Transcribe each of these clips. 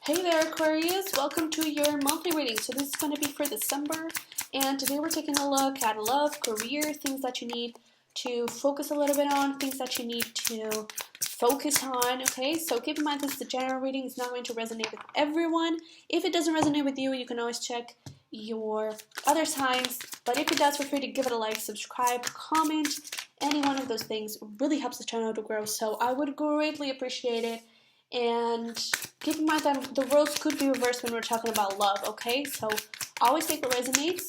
Hey there, Aquarius. Welcome to your monthly reading. So this is going to be for December, and today we're taking a look at love, career, things that you need to focus a little bit on, things that you need to focus on, okay? So keep in mind this is the general reading. It's not going to resonate with everyone. If it doesn't resonate with you, you can always check your other signs, but if it does, feel free to give it a like, subscribe, comment. Any one of those things really helps the channel to grow, so I would greatly appreciate it. And keep in mind that the roles could be reversed when we're talking about love, okay? So always take what resonates,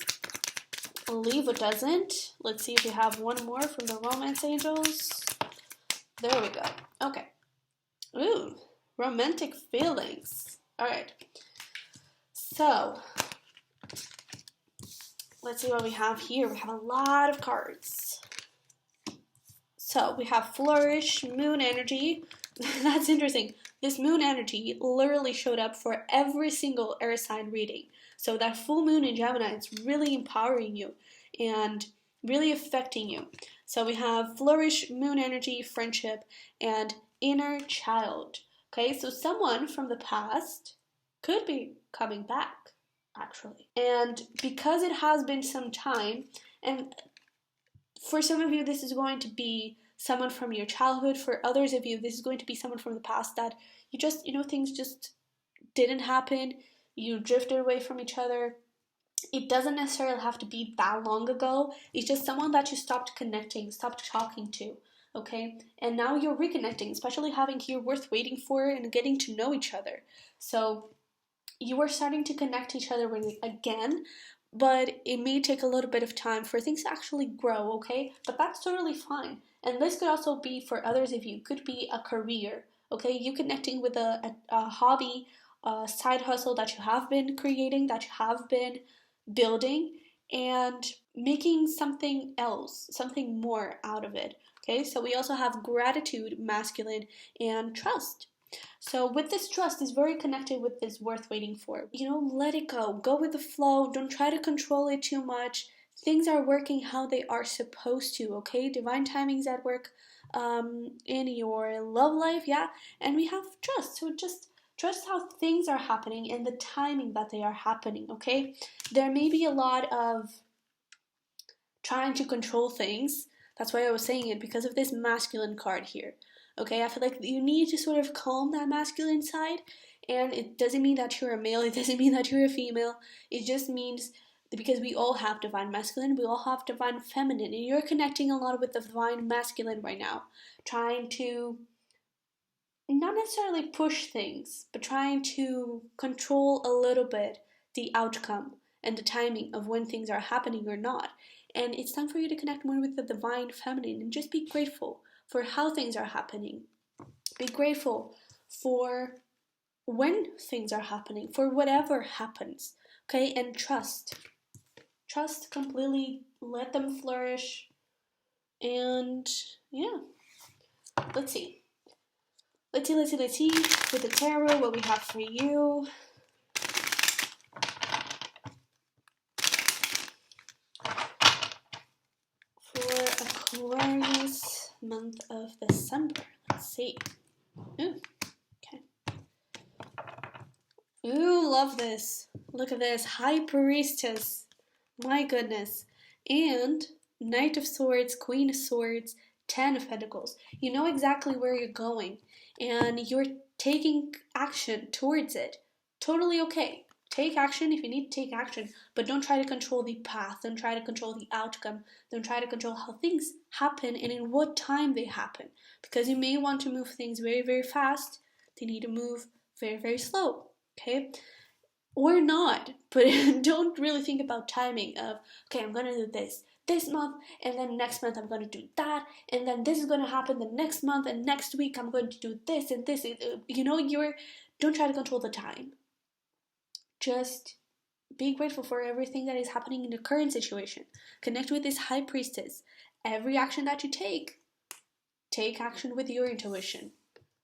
leave what doesn't. Let's see if we have one more from the romance angels. There we go. Okay. Ooh, romantic feelings. All right. So let's see what we have here. We have a lot of cards. So we have flourish, moon energy. That's interesting. This moon energy literally showed up for every single air sign reading. So that full moon in Gemini, it's really empowering you and really affecting you. So we have flourish, moon energy, friendship, and inner child. Okay, so someone from the past could be coming back, actually. And because it has been some time, and for some of you, this is going to be someone from your childhood. For others of you, this is going to be someone from the past that you just, things just didn't happen. You drifted away from each other. It doesn't necessarily have to be that long ago. It's just someone that you stopped connecting, stopped talking to, okay? And now you're reconnecting, especially having here worth waiting for and getting to know each other. So you are starting to connect each other with again, but it may take a little bit of time for things to actually grow, okay? But that's totally fine. And this could also be for others of you, could be a career, okay? You connecting with a hobby, a side hustle that you have been creating, that you have been building, and making something else, something more out of it, okay? So we also have gratitude, masculine, and trust. So with this trust is very connected with this worth waiting for. Let it go. Go with the flow. Don't try to control it too much. Things are working how they are supposed to, okay? Divine timing's at work in your love life, yeah? And we have trust. So just trust how things are happening and the timing that they are happening, okay? There may be a lot of trying to control things. That's why I was saying it, because of this masculine card here. Okay, I feel like you need to sort of calm that masculine side, and it doesn't mean that you're a male, it doesn't mean that you're a female, it just means that because we all have divine masculine, we all have divine feminine, and you're connecting a lot with the divine masculine right now, trying to not necessarily push things, but trying to control a little bit the outcome and the timing of when things are happening or not. And it's time for you to connect more with the divine feminine and just be grateful for how things are happening. Be grateful for when things are happening, for whatever happens, okay? And trust. Trust completely, let them flourish, and yeah. Let's see. With the tarot, what we have for you. For Aquarius, month of December. Let's see. Ooh, okay. Ooh, love this. Look at this. High Priestess. My goodness. And Knight of Swords, Queen of Swords, Ten of Pentacles. You know exactly where you're going, and you're taking action towards it. Totally okay. Take action if you need to take action, but don't try to control the path. Don't try to control the outcome. Don't try to control how things happen and in what time they happen. Because you may want to move things very, very fast. They need to move very, very slow. Okay? Or not. But don't really think about timing of, okay, I'm going to do this month, and then next month I'm going to do that, and then this is going to happen the next month, and next week I'm going to do this and this. Don't try to control the time. Just be grateful for everything that is happening in the current situation. Connect with this High Priestess. Every action that you take action with your intuition.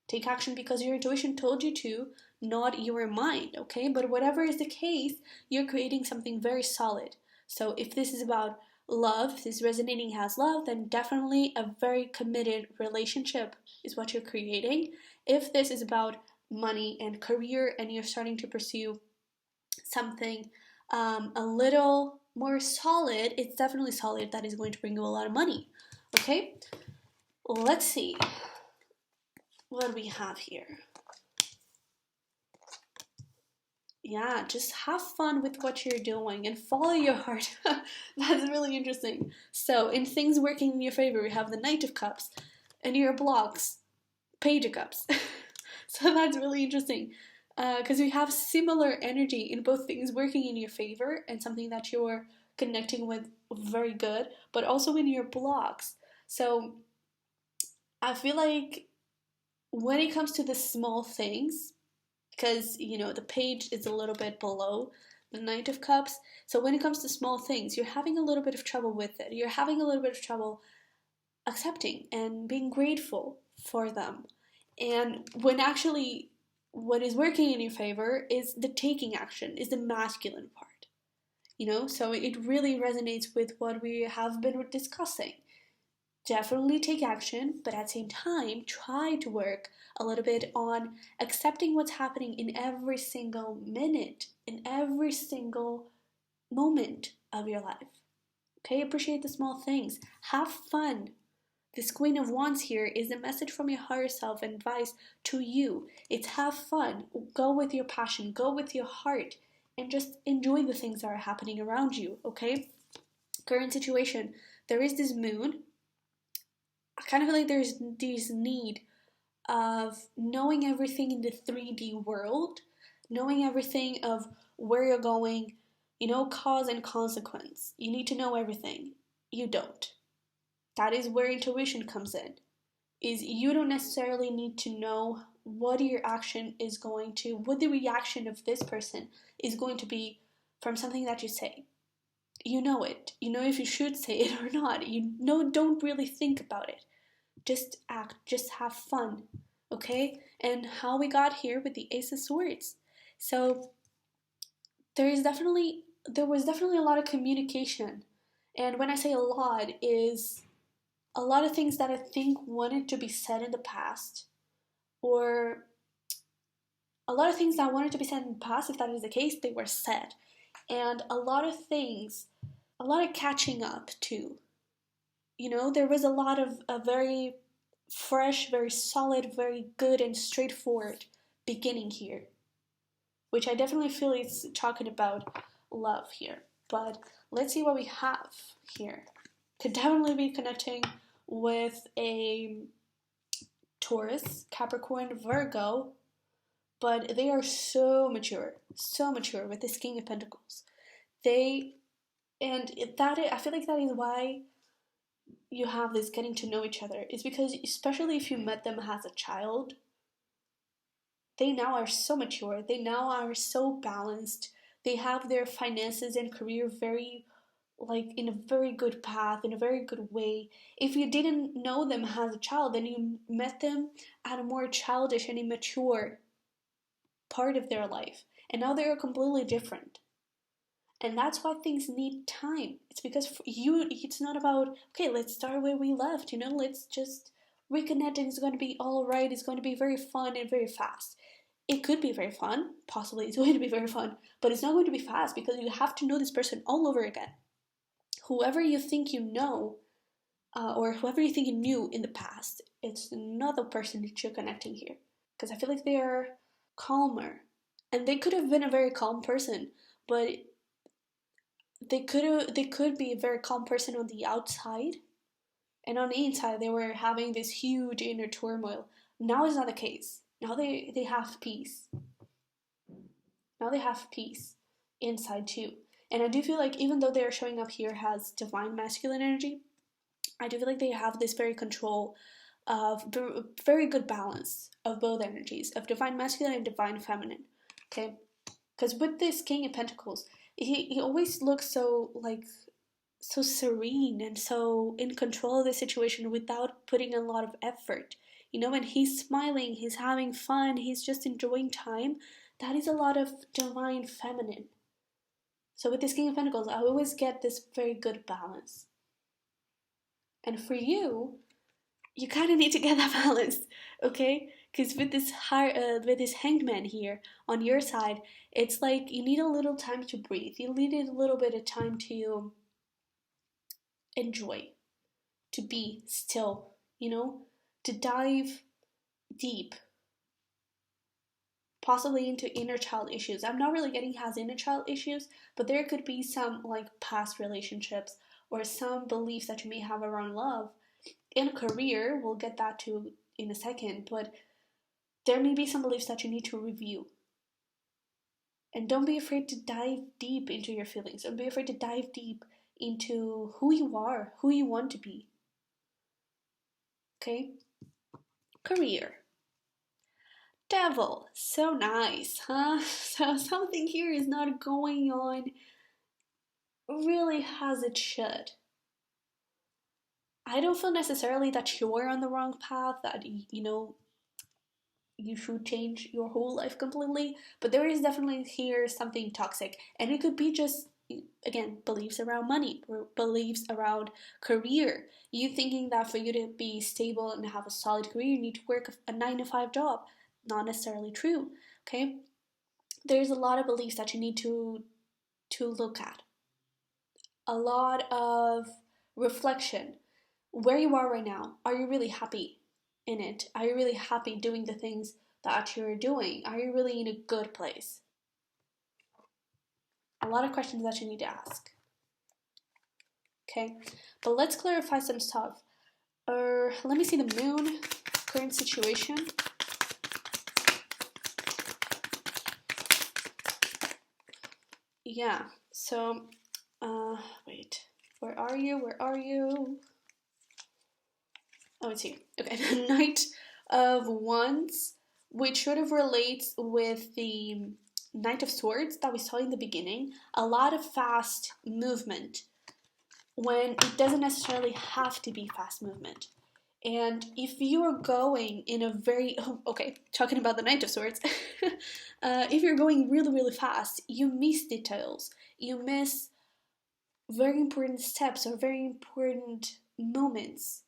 Take action because your intuition told you to, not your mind, okay? But whatever is the case, you're creating something very solid. So if this is about love, if this is resonating as love, then definitely a very committed relationship is what you're creating. If this is about money and career, and you're starting to pursue something a little more solid, it's definitely solid, that is going to bring you a lot of money. Okay, let's see what we have here. Yeah, just have fun with what you're doing and follow your heart. That's really interesting. So, in things working in your favor, we have the Knight of Cups, and your blocks, Page of Cups. So that's really interesting, because we have similar energy in both things working in your favor and something that you're connecting with very good, but also in your blocks. So I feel like when it comes to the small things, because the page is a little bit below the Knight of Cups, so when it comes to small things, you're having a little bit of trouble with it. You're having a little bit of trouble accepting and being grateful for them. And when actually what is working in your favor is the taking action, is the masculine part. So it really resonates with what we have been discussing. Definitely take action, but at the same time, try to work a little bit on accepting what's happening in every single minute, in every single moment of your life. Okay, appreciate the small things. Have fun. This Queen of Wands here is a message from your higher self and advice to you. It's have fun, go with your passion, go with your heart, and just enjoy the things that are happening around you, okay? Current situation, there is this moon. I kind of feel like there's this need of knowing everything in the 3D world, knowing everything of where you're going, cause and consequence. You need to know everything. You don't. That is where intuition comes in. Is you don't necessarily need to know what your action is going to, what the reaction of this person is going to be from something that you say. You know it. You know if you should say it or not. Don't really think about it. Just act, just have fun. Okay? And how we got here with the Ace of Swords. So there was definitely a lot of communication. And when I say a lot, is a lot of things that I think wanted to be said in the past, or a lot of things that wanted to be said in the past, if that is the case, they were said. And a lot of things, a lot of catching up too. There was a lot of a very fresh, very solid, very good and straightforward beginning here, which I definitely feel is talking about love here. But let's see what we have here. Could definitely be connecting with a Taurus, Capricorn, Virgo, but they are so mature with this King of Pentacles. I feel like that is why you have this getting to know each other. It's because, especially if you met them as a child, they now are so mature, they now are so balanced, they have their finances and career in a very good path, in a very good way. If you didn't know them as a child, then you met them at a more childish and immature part of their life, and now they're completely different. And that's why things need time. It's because for you, it's not about, okay, let's start where we left, let's just reconnect and it's going to be all right, it's going to be very fun and very fast. It could be very fun, possibly it's going to be very fun, but it's not going to be fast because you have to know this person all over again. Whoever you think you know, or whoever you think you knew in the past, it's not the person that you're connecting here. Because I feel like they are calmer. And they could have been a very calm person, but they could be a very calm person on the outside, and on the inside they were having this huge inner turmoil. Now it's not the case. Now they have peace. Now they have peace inside too. And I do feel like even though they're showing up here as divine masculine energy, I do feel like they have this very control of very good balance of both energies, of divine masculine and divine feminine. Okay? Because with this King of Pentacles, he always looks so serene and so in control of the situation without putting a lot of effort. When he's smiling, he's having fun, he's just enjoying time. That is a lot of divine feminine. So with this King of Pentacles, I always get this very good balance. And for you, you kind of need to get that balance, okay? Because with this hanged man here on your side, it's like you need a little time to breathe. You need a little bit of time to enjoy, to be still, you know, to dive deep, possibly into inner child issues. I'm not really getting he has inner child issues, but there could be some like past relationships or some beliefs that you may have around love. In career, we'll get that to in a second, but there may be some beliefs that you need to review. And don't be afraid to dive deep into your feelings. Don't be afraid to dive deep into who you are, who you want to be. Okay? Career. Devil. So nice, huh? So something here is not going on really as it should. I don't feel necessarily that you're on the wrong path, that, you know, you should change your whole life completely, but there is definitely here something toxic, and it could be just, again, beliefs around money, or beliefs around career. You thinking that for you to be stable and have a solid career, you need to work a 9 to 5 job. Not necessarily true, okay? There's a lot of beliefs that you need to look at. A lot of reflection. Where you are right now, are you really happy in it? Are you really happy doing the things that you're doing? Are you really in a good place? A lot of questions that you need to ask. Okay, but let's clarify some stuff. Let me see the moon, current situation. Yeah, so, wait, where are you? Where are you? Oh, it's here. Okay, the Knight of Wands, which sort of relates with the Knight of Swords that we saw in the beginning. A lot of fast movement when it doesn't necessarily have to be fast movement. And if you are going in a very, okay, talking about the Knight of Swords, if you're going really, really fast, you miss details. You miss very important steps or very important moments.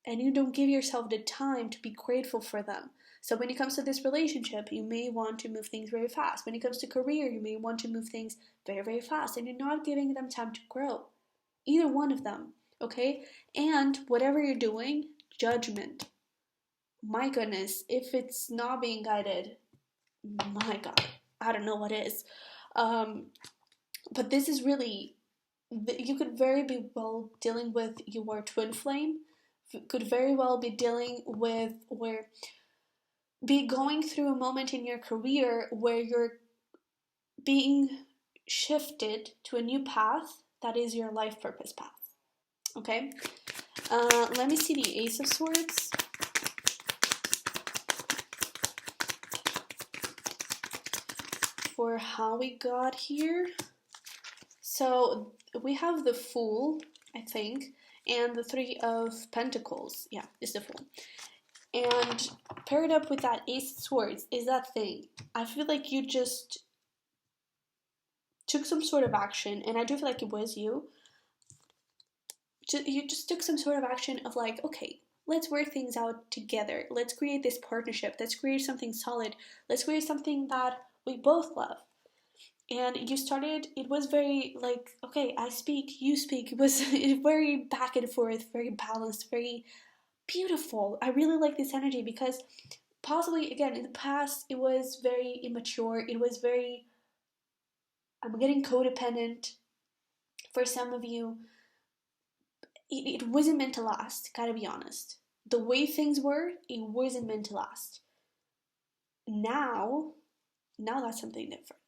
And you don't give yourself the time to be grateful for them. So when it comes to this relationship, you may want to move things very fast. When it comes to career, you may want to move things very, very fast. And you're not giving them time to grow. Either one of them, okay? And whatever you're doing, judgment. My goodness, if it's not being guided, my God, I don't know what is. But this is really, you could very be well dealing with your twin flame. Could very well be dealing with be going through a moment in your career where you're being shifted to a new path that is your life purpose path. Okay, let me see the Ace of Swords. For how we got here. So we have the Fool, I think, and the Three of Pentacles. Yeah, it's the Fool. And paired up with that Ace of Swords is that thing. I feel like you just took some sort of action, and I do feel like it was you. You just took some sort of action of like, okay, let's work things out together. Let's create this partnership. Let's create something solid. Let's create something that we both love. And you started, it was very like, okay, I speak, you speak. It was very back and forth, very balanced, very beautiful. I really like this energy because possibly, again, in the past, it was very immature. It was very, I'm getting codependent for some of you. It wasn't meant to last, gotta be honest. The way things were, it wasn't meant to last. Now that's something different.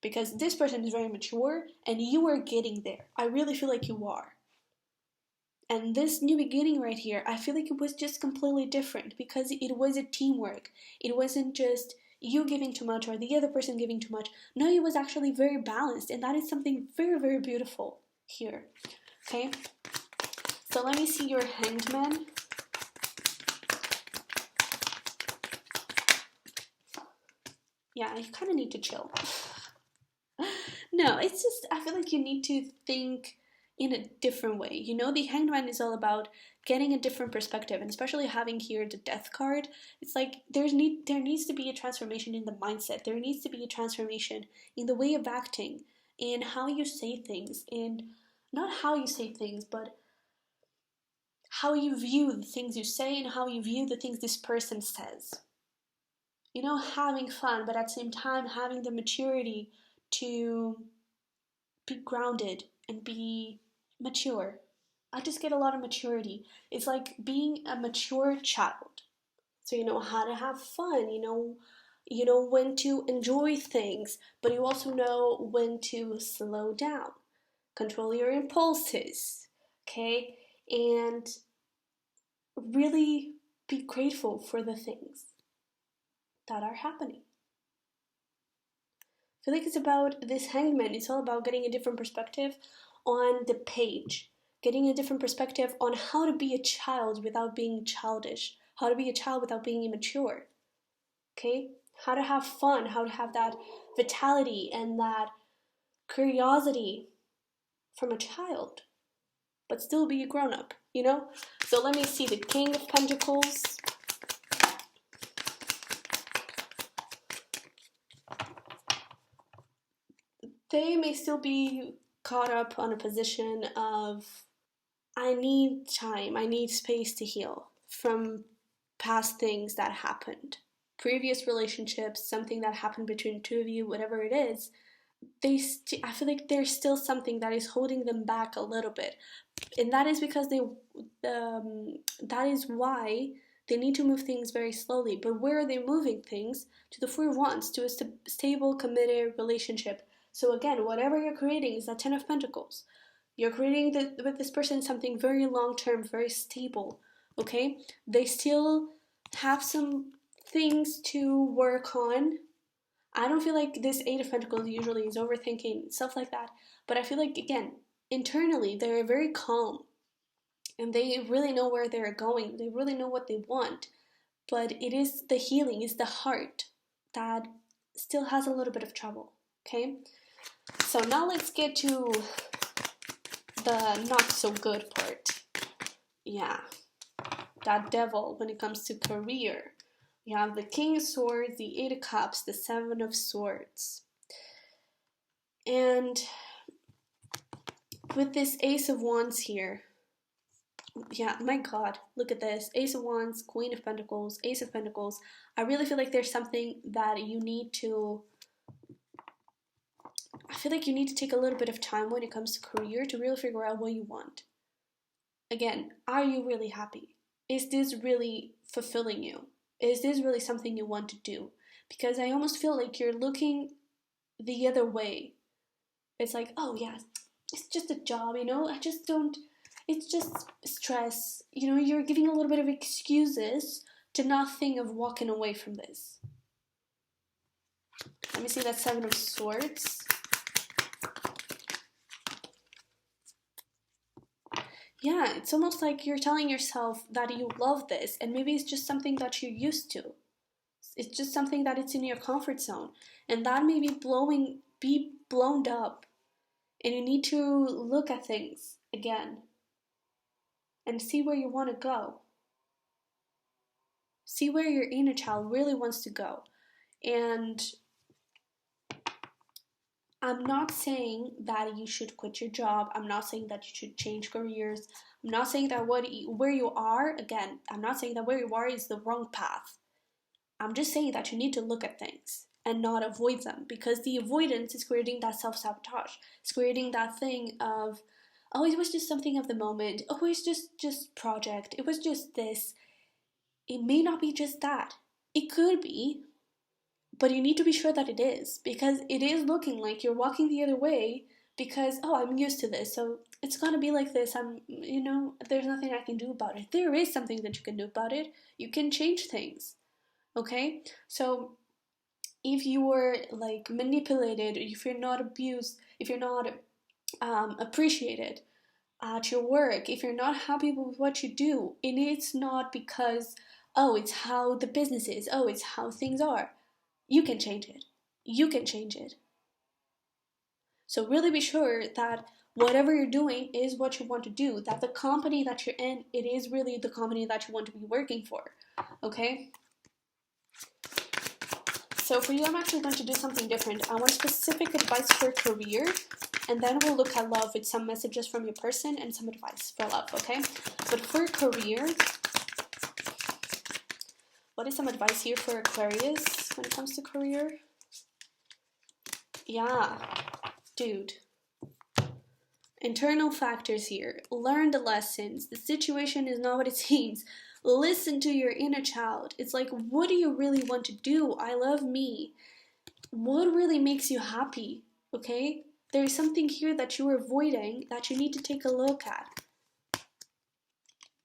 Because this person is very mature and you are getting there. I really feel like you are. And this new beginning right here, I feel like it was just completely different because it was a teamwork. It wasn't just you giving too much or the other person giving too much. No, it was actually very balanced, and that is something very, very beautiful here. Okay? So let me see your Hanged Man. Yeah, you kind of need to chill. No, it's just, I feel like you need to think in a different way. You know, the Hanged Man is all about getting a different perspective, and especially having here the Death card, it's like there needs to be a transformation in the mindset. There needs to be a transformation in the way of acting, in how you say things, in not how you say things, but how you view the things you say and how you view the things this person says. You know, having fun, but at the same time having the maturity to be grounded and be mature. I just get a lot of maturity. It's like being a mature child. So you know how to have fun, you know when to enjoy things, but you also know when to slow down, control your impulses, okay? And really be grateful for the things that are happening. I feel like it's about this hangman. It's all about getting a different perspective on the page, getting a different perspective on how to be a child without being childish, how to be a child without being immature, okay? How to have fun, how to have that vitality and that curiosity from a child, but still be a grown up, you know? So let me see the King of Pentacles. They may still be caught up on a position of, I need time, I need space to heal from past things that happened. Previous relationships, something that happened between two of you, whatever it is, I feel like there's still something that is holding them back a little bit. And that is because that is why they need to move things very slowly. But where are they moving things? To the Four of Wands, to a stable, committed relationship. So again, whatever you're creating is that Ten of Pentacles. You're creating with this person something very long-term, very stable, okay? They still have some things to work on. I don't feel like this Eight of Pentacles usually is overthinking, stuff like that. But I feel like, again, internally, they're very calm. And they really know where they're going. They really know what they want. But it is the healing, it's the heart that still has a little bit of trouble, okay? So now let's get to the not so good part. Yeah, that devil when it comes to career. You have the King of Swords, the Eight of Cups, the Seven of Swords. And with this Ace of Wands here, yeah, my God, look at this. Ace of Wands, Queen of Pentacles, Ace of Pentacles. I really feel like there's something that you need to, I feel like you need to take a little bit of time when it comes to career to really figure out what you want. Again, are you really happy? Is this really fulfilling you? Is this really something you want to do? Because I almost feel like you're looking the other way. It's like, oh yeah, it's just a job, I just don't, it's just stress. You're giving a little bit of excuses to not think of walking away from this. Let me see that Seven of Swords. Yeah, it's almost like you're telling yourself that you love this, and maybe it's just something that you're used to. It's just something that it's in your comfort zone, and that may be blown up, and you need to look at things again and see where you want to go. See where your inner child really wants to go. And I'm not saying that you should quit your job. I'm not saying that you should change careers. I'm not saying that where you are, again, I'm not saying that where you are is the wrong path. I'm just saying that you need to look at things and not avoid them, because the avoidance is creating that self-sabotage. It's creating that thing of, oh, it was just something of the moment. Oh, it's just project. It was just this. It may not be just that. It could be, but you need to be sure that it is, because it is looking like you're walking the other way because, oh, I'm used to this, so it's gonna be like this. There's nothing I can do about it. There is something that you can do about it. You can change things, okay? So if you were like manipulated, if you're not abused, if you're not appreciated at your work, if you're not happy with what you do, and it's not because, oh, it's how the business is, oh, it's how things are. You can change it. You can change it. So really be sure that whatever you're doing is what you want to do, that the company that you're in, it is really the company that you want to be working for, okay? So for you, I'm actually going to do something different. I want specific advice for career, and then we'll look at love with some messages from your person and some advice for love, okay? But for career, what is some advice here for Aquarius when it comes to career? Yeah, dude. Internal factors here. Learn the lessons. The situation is not what it seems. Listen to your inner child. It's like, what do you really want to do? I love me. What really makes you happy? Okay? There's something here that you're avoiding that you need to take a look at.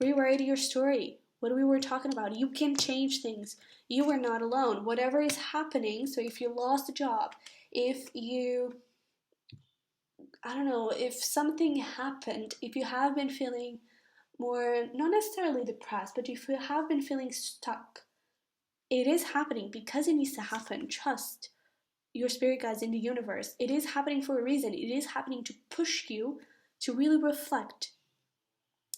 Rewrite your story. What we were talking about. You can change things. You are not alone. Whatever is happening, so if you lost a job, if you, I don't know, if something happened, if you have been feeling more, not necessarily depressed, but if you have been feeling stuck, it is happening because it needs to happen. Trust your spirit guides in the universe. It is happening for a reason. It is happening to push you to really reflect.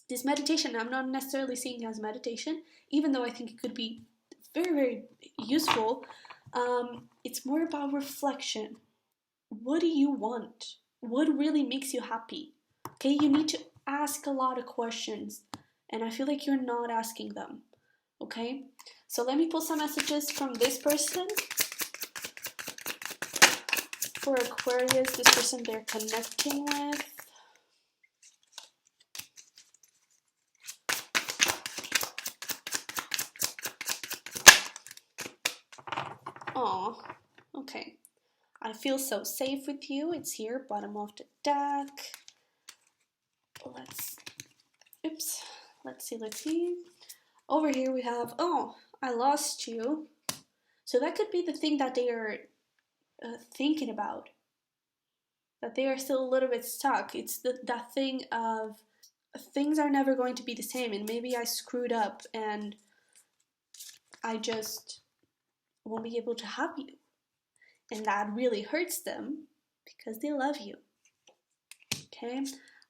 This meditation, I'm not necessarily seeing it as meditation, even though I think it could be very, very useful. It's more about reflection. What do you want? What really makes you happy? Okay, you need to ask a lot of questions, and I feel like you're not asking them. Okay, so let me pull some messages from this person. For Aquarius, this person they're connecting with. Aw, okay. I feel so safe with you. It's here, bottom of the deck. Let's see. Over here we have, oh, I lost you. So that could be the thing that they are thinking about. That they are still a little bit stuck. It's that thing of things are never going to be the same, and maybe I screwed up and I just won't be able to have you. And that really hurts them because they love you. Okay?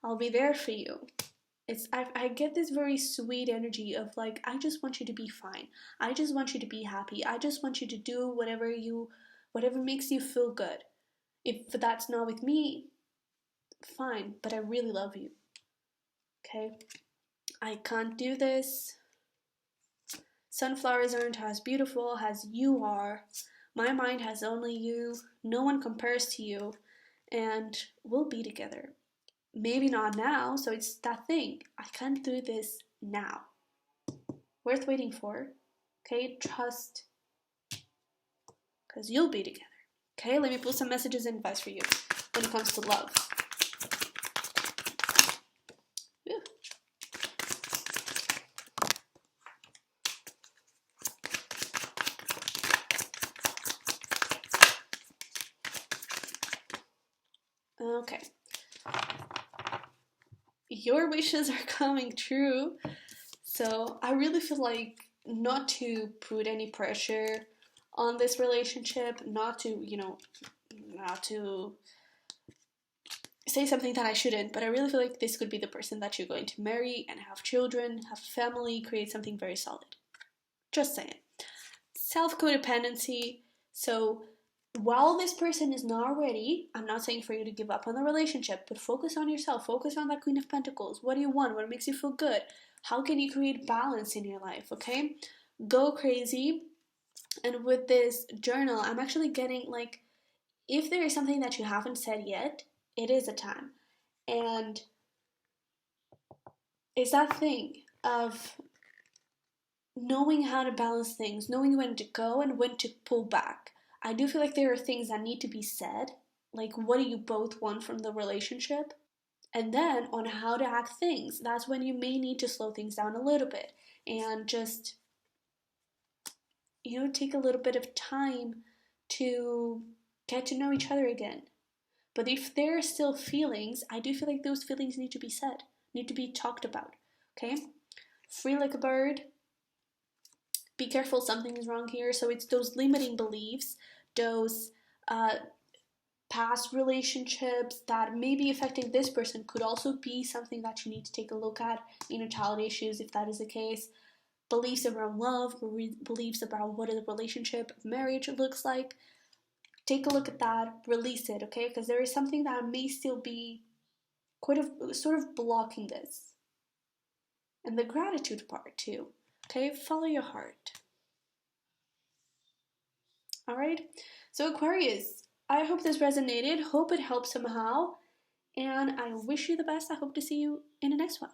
I'll be there for you. I get this very sweet energy of like, I just want you to be fine. I just want you to be happy. I just want you to do whatever makes you feel good. If that's not with me, fine, but I really love you. Okay? I can't do this. Sunflowers aren't as beautiful as you are. My mind has only you. No one compares to you. And we'll be together. Maybe not now, so it's that thing. I can't do this now. Worth waiting for. Okay, trust. Because you'll be together. Okay, let me pull some messages and advice for you when it comes to love. Ooh. Okay. Your wishes are coming true. So I really feel like not to put any pressure on this relationship, not to say something that I shouldn't, but I really feel like this could be the person that you're going to marry and have children, have a family, create something very solid. Just saying. Self-codependency. So while this person is not ready, I'm not saying for you to give up on the relationship, but focus on yourself. Focus on that Queen of Pentacles. What do you want? What makes you feel good? How can you create balance in your life, okay? Go crazy. And with this journal, I'm actually getting like, if there is something that you haven't said yet, it is a time. And it's that thing of knowing how to balance things, knowing when to go and when to pull back. I do feel like there are things that need to be said, like what do you both want from the relationship? And then on how to act things, that's when you may need to slow things down a little bit and just, take a little bit of time to get to know each other again. But if there are still feelings, I do feel like those feelings need to be said, need to be talked about, okay? Free like a bird. Be careful, something is wrong here. So it's those limiting beliefs, those past relationships that may be affecting this person could also be something that you need to take a look at. Child issues, if that is the case. Beliefs around love, beliefs about what a relationship, marriage looks like. Take a look at that, release it, okay? Because there is something that may still be sort of blocking this. And the gratitude part too, okay? Follow your heart. All right? So Aquarius, I hope this resonated. Hope it helped somehow. And I wish you the best. I hope to see you in the next one.